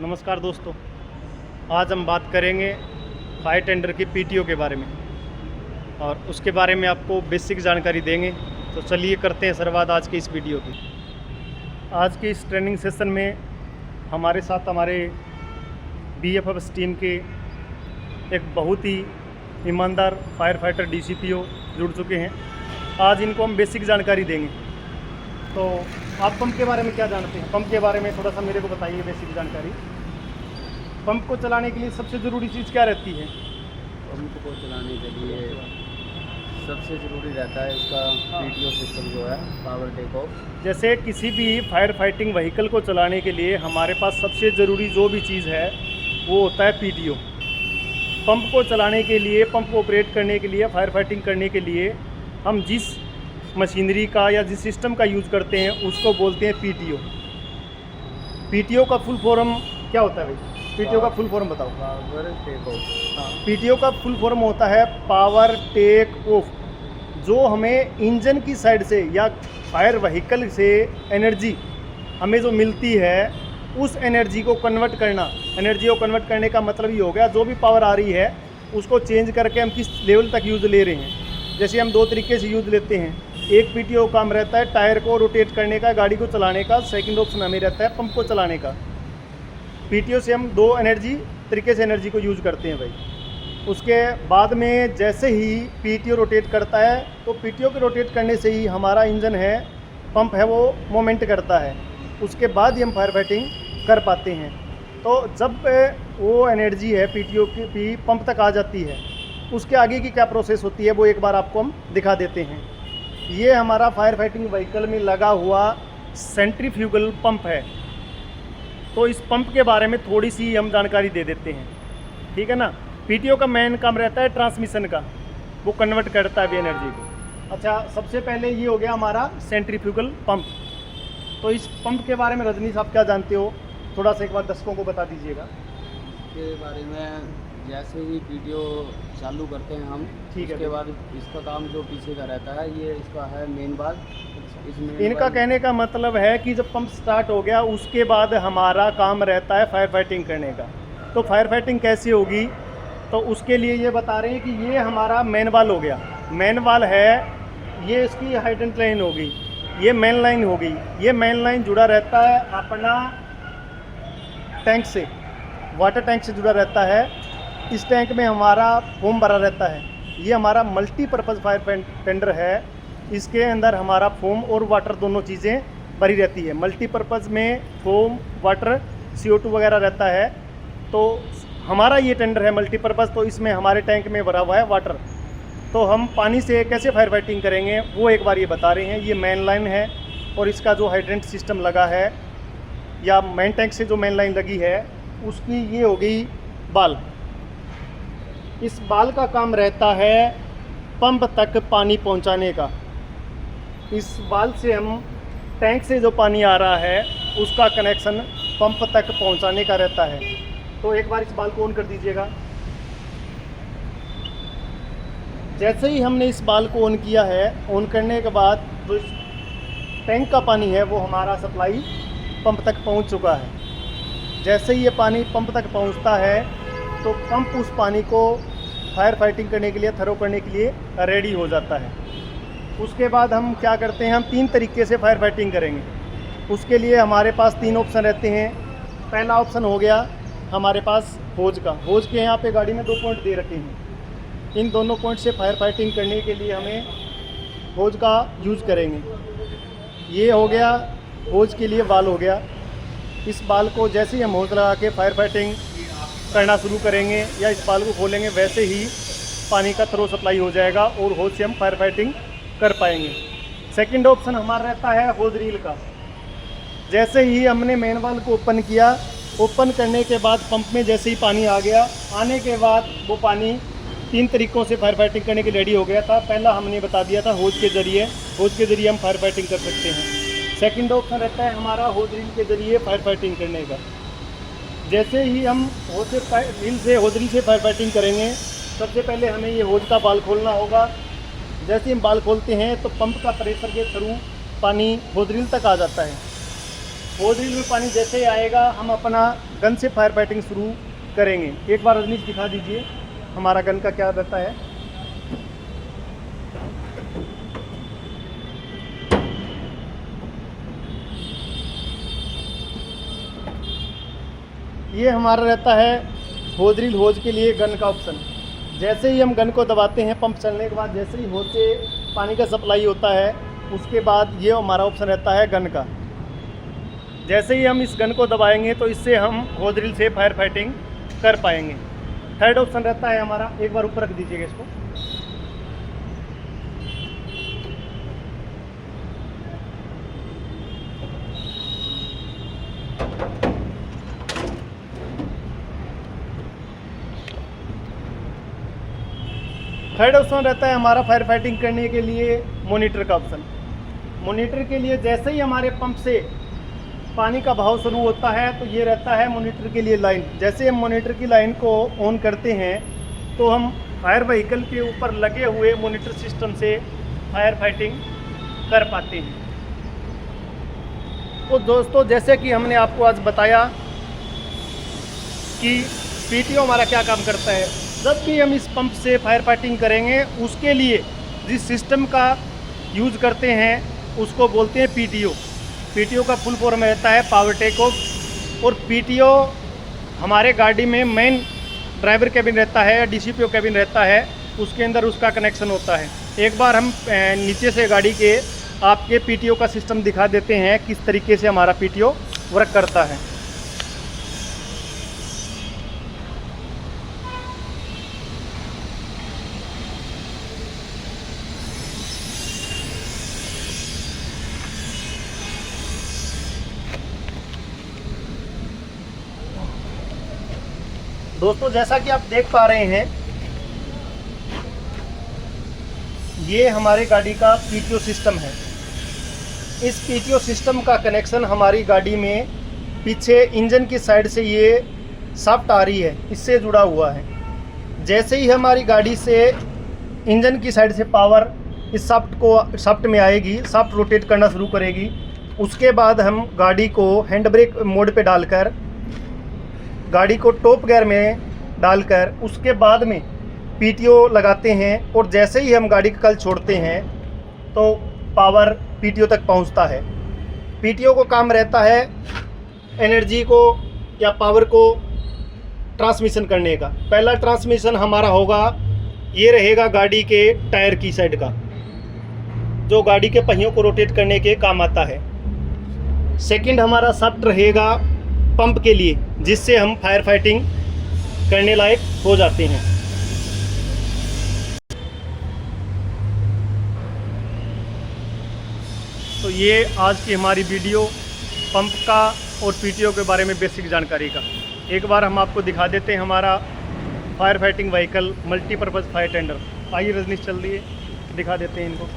नमस्कार दोस्तों, आज हम बात करेंगे फायर टेंडर की पीटीओ के बारे में और उसके बारे में आपको बेसिक जानकारी देंगे। तो चलिए करते हैं शुरुआत आज की इस वीडियो की। आज के इस ट्रेनिंग सेशन में हमारे साथ हमारे बीएफएफ टीम के एक बहुत ही ईमानदार फायर फाइटर डीसीपीओ जुड़ चुके हैं। आज इनको हम बेसिक जानकारी देंगे। तो आप पंप के बारे में क्या जानते हैं? पंप के बारे में थोड़ा सा मेरे को बताइए बेसिक जानकारी। पंप को चलाने के लिए सबसे ज़रूरी चीज़ क्या रहती है? पंप को चलाने के लिए सबसे ज़रूरी रहता है इसका पीटीओ सिस्टम जो है, पावर टेक ऑफ। जैसे किसी भी फायर फाइटिंग व्हीकल को चलाने के लिए हमारे पास सबसे ज़रूरी जो भी चीज़ है वो होता है पीटीओ। पंप को चलाने के लिए, पंप को ऑपरेट करने के लिए, फायर फाइटिंग करने के लिए हम जिस मशीनरी का या जिस सिस्टम का यूज़ करते हैं उसको बोलते हैं पीटीओ। पीटीओ का फुल फॉर्म क्या होता है भाई? पीटीओ का फुल फॉर्म बताओ। Power take off. हाँ, पीटीओ का फुल फॉर्म होता है पावर टेक ऑफ। जो हमें इंजन की साइड से या फायर व्हीकल से एनर्जी हमें जो मिलती है उस एनर्जी को कन्वर्ट करना। एनर्जी को कन्वर्ट करने का मतलब ये हो गया, जो भी पावर आ रही है उसको चेंज करके हम किस लेवल तक यूज़ ले रहे हैं। जैसे हम दो तरीके से यूज़ लेते हैं। एक पीटीओ काम रहता है टायर को रोटेट करने का, गाड़ी को चलाने का। सेकंड ऑप्शन हमें रहता है पंप को चलाने का। पीटीओ से हम दो तरीके से एनर्जी को यूज़ करते हैं भाई। उसके बाद में जैसे ही पीटीओ रोटेट करता है तो पीटीओ के रोटेट करने से ही हमारा इंजन है, पंप है, वो मोमेंट करता है। उसके बाद ही हम फायर फाइटिंग कर पाते हैं। तो जब वो एनर्जी है पीटीओ की पंप तक आ जाती है, उसके आगे की क्या प्रोसेस होती है वो एक बार आपको हम दिखा देते हैं। ये हमारा फायर फाइटिंग व्हीकल में लगा हुआ सेंट्रीफ्यूगल पंप है। तो इस पंप के बारे में थोड़ी सी हम जानकारी दे देते हैं, ठीक है ना। पीटीओ का मेन काम रहता है ट्रांसमिशन का, वो कन्वर्ट करता है भी एनर्जी को। अच्छा, सबसे पहले ये हो गया हमारा सेंट्रीफ्यूगल पंप। तो इस पंप के बारे में रजनीश आप क्या जानते हो? थोड़ा सा एक बार दर्शकों को बता दीजिएगा। के बारे में जैसे ही पीटीओ चालू करते हैं हम, ठीक है। उसके बाद इसका काम जो पीछे का रहता है, ये इसका है मेन बाल। इनका कहने का मतलब है कि जब पंप स्टार्ट हो गया उसके बाद हमारा काम रहता है फायर फाइटिंग करने का। तो फायर फाइटिंग कैसे होगी, तो उसके लिए ये बता रहे हैं कि ये हमारा मेन वाल हो गया। मेन वाल है, ये इसकी हाइडेंट लाइन होगी, ये मेन लाइन होगी। ये मेन लाइन जुड़ा रहता है अपना टैंक से, वाटर टैंक से जुड़ा रहता है। इस टैंक में हमारा फोम भरा रहता है। ये हमारा मल्टीपर्पज़ फायर टेंडर है। इसके अंदर हमारा फोम और वाटर दोनों चीज़ें भरी रहती है। मल्टीपर्पज़ में फोम, वाटर, CO2 वगैरह रहता है। तो हमारा ये टेंडर है मल्टीपर्पज़, तो इसमें हमारे टैंक में भरा हुआ है वाटर। तो हम पानी से कैसे फायर फाइटिंग करेंगे वो एक बार ये बता रहे हैं। ये मेन लाइन है और इसका जो हाइड्रेंट सिस्टम लगा है या मेन टैंक से जो मेन लाइन लगी है उसकी ये हो गई बाल। इस बाल का काम रहता है पंप तक पानी पहुंचाने का। इस बाल से हम टैंक से जो पानी आ रहा है उसका कनेक्शन पंप तक पहुंचाने का रहता है। तो एक बार इस बाल को ऑन कर दीजिएगा। जैसे ही हमने इस बाल को ऑन किया है, ऑन करने के बाद जो इस टैंक का पानी है वो हमारा सप्लाई पंप तक पहुंच चुका है। जैसे ही ये पानी पंप तक पहुंचता है तो पंप उस पानी को फायर फाइटिंग करने के लिए, थरो करने के लिए रेडी हो जाता है। उसके बाद हम क्या करते हैं, हम 3 तरीके से फायर फाइटिंग करेंगे। उसके लिए हमारे पास 3 ऑप्शन रहते हैं। पहला ऑप्शन हो गया हमारे पास होज का। होज के यहाँ पे गाड़ी में 2 पॉइंट दे रखे हैं। इन दोनों पॉइंट से फायर फाइटिंग करने के लिए हमें होज का यूज़ करेंगे। ये हो गया होज के लिए बाल हो गया। इस बाल को जैसे ही हम होज लगा के फायर फाइटिंग करना शुरू करेंगे या इस बाल को खोलेंगे, वैसे ही पानी का थ्रो सप्लाई हो जाएगा और होज से हम फायर फाइटिंग कर पाएंगे। सेकंड ऑप्शन हमारा रहता है होज रील का। जैसे ही हमने मेन वाल को ओपन किया, ओपन करने के बाद पंप में जैसे ही पानी आ गया, आने के बाद वो पानी 3 तरीक़ों से फायर फाइटिंग करने के रेडी हो गया था। पहला हमने बता दिया था होज के ज़रिए हम फायर फाइटिंग कर सकते हैं। सेकंड ऑप्शन रहता है हमारा होज रील के ज़रिए फायर फाइटिंग करने का। जैसे ही हम होज रील से फायर फाइटिंग करेंगे, सबसे पहले हमें ये होज का बाल खोलना होगा। जैसे हम बाल खोलते हैं तो पंप का प्रेशर के थ्रू पानी होज रील तक आ जाता है। होज रील में पानी जैसे ही आएगा हम अपना गन से फायर फाइटिंग शुरू करेंगे। एक बार रजनीश दिखा दीजिए हमारा गन का क्या रहता है। ये हमारा रहता है होज रील होज के लिए गन का ऑप्शन। जैसे ही हम गन को दबाते हैं, पंप चलने के बाद जैसे ही होज से पानी का सप्लाई होता है, उसके बाद ये हमारा ऑप्शन रहता है गन का। जैसे ही हम इस गन को दबाएंगे तो इससे हम होज रील से फायर फाइटिंग कर पाएंगे। थर्ड ऑप्शन रहता है हमारा, एक बार ऊपर रख दीजिएगा इसको। थर्ड ऑप्शन रहता है हमारा फायर फाइटिंग करने के लिए मॉनिटर का ऑप्शन। मॉनिटर के लिए जैसे ही हमारे पंप से पानी का बहाव शुरू होता है तो ये रहता है मॉनिटर के लिए लाइन। जैसे हम मॉनिटर की लाइन को ऑन करते हैं तो हम फायर व्हीकल के ऊपर लगे हुए मॉनिटर सिस्टम से फायर फाइटिंग कर पाते हैं। तो दोस्तों, जैसे कि हमने आपको आज बताया कि पीटीओ हमारा क्या काम करता है। जब भी हम इस पंप से फायर फाइटिंग करेंगे, उसके लिए जिस सिस्टम का यूज़ करते हैं उसको बोलते हैं पीटीओ। पीटीओ का फुल फॉर्म रहता है पावर टेक ऑफ। और पीटीओ हमारे गाड़ी में मेन ड्राइवर कैबिन रहता है या डीसीपीओ कैबिन रहता है, उसके अंदर उसका कनेक्शन होता है। एक बार हम नीचे से गाड़ी के आपके पीटीओ का सिस्टम दिखा देते हैं किस तरीके से हमारा पीटीओ वर्क करता है। दोस्तों, जैसा कि आप देख पा रहे हैं, ये हमारी गाड़ी का पीटीओ सिस्टम है। इस पीटीओ सिस्टम का कनेक्शन हमारी गाड़ी में पीछे इंजन की साइड से ये शाफ्ट आ रही है, इससे जुड़ा हुआ है। जैसे ही हमारी गाड़ी से इंजन की साइड से पावर इस शाफ्ट में आएगी, शाफ्ट रोटेट करना शुरू करेगी। उसके बाद हम गाड़ी को हैंड ब्रेक मोड पे डालकर, गाड़ी को टॉप गियर में डालकर उसके बाद में पीटीओ लगाते हैं। और जैसे ही हम गाड़ी का कल छोड़ते हैं तो पावर पीटीओ तक पहुंचता है। पीटीओ को काम रहता है एनर्जी को या पावर को ट्रांसमिशन करने का। पहला ट्रांसमिशन हमारा होगा, ये रहेगा गाड़ी के टायर की साइड का, जो गाड़ी के पहियों को रोटेट करने के काम आता है। सेकंड हमारा शाफ्ट रहेगा पंप के लिए, जिससे हम फायर फाइटिंग करने लायक हो जाते हैं। तो ये आज की हमारी वीडियो पंप का और पीटीओ के बारे में बेसिक जानकारी का। एक बार हम आपको दिखा देते हैं हमारा fire fighting vehicle multipurpose fire tender. आइए रजनीश, चल दिए दिखा देते हैं इनको।